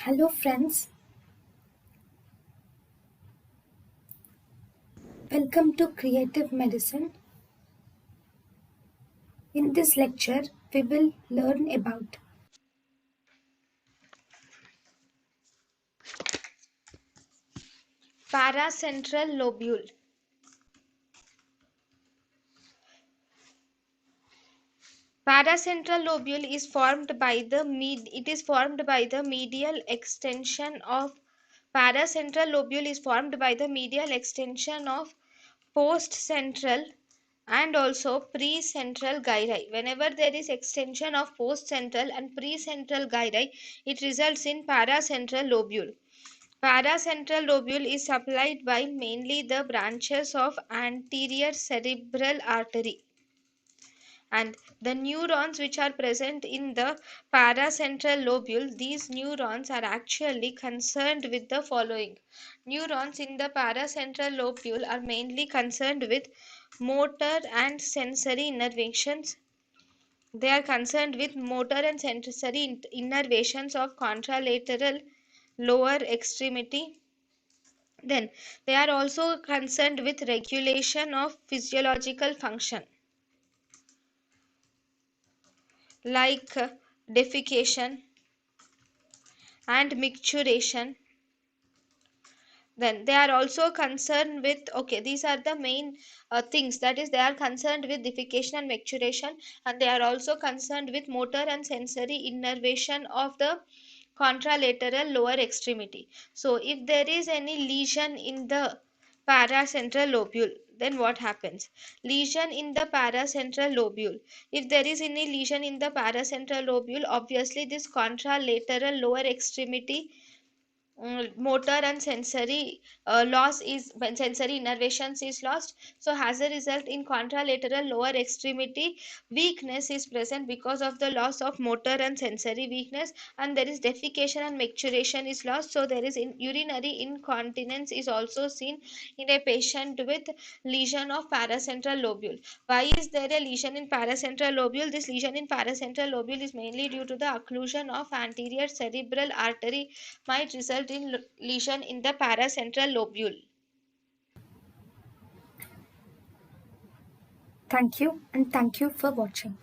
Hello friends, welcome to Creative Medicine. In this lecture, we will learn about Paracentral lobule. Paracentral lobule is formed by the medial extension of paracentral lobule is formed by the medial extension of postcentral and also precentral gyri. Whenever there is extension of postcentral and precentral gyri, it results in paracentral lobule. Paracentral lobule is supplied by mainly the branches of anterior cerebral artery, and the neurons which are present in the paracentral lobule, these neurons are actually concerned with the following. Neurons in the paracentral lobule are mainly concerned with motor and sensory innervations. They are concerned with motor and sensory innervations of contralateral lower extremity. Then they are also concerned with regulation of physiological function like defecation and micturition. Then they are also concerned with, okay, these are the main things, that is they are concerned with defecation and micturition, and they are also concerned with motor and sensory innervation of the contralateral lower extremity. So if there is any lesion in the paracentral lobule, then what happens? Lesion in the paracentral lobule. If there is any lesion in the paracentral lobule, obviously this contralateral lower extremity motor and sensory loss is when sensory innervations is lost. So as a result, in contralateral lower extremity, weakness is present because of the loss of motor and sensory weakness, and there is defecation and micturition is lost. So there is urinary incontinence is also seen in a patient with lesion of paracentral lobule. Why is there a lesion in paracentral lobule? This lesion in paracentral lobule is mainly due to the occlusion of anterior cerebral artery, might result in lesion in the paracentral lobule. thank you and thank you for watching.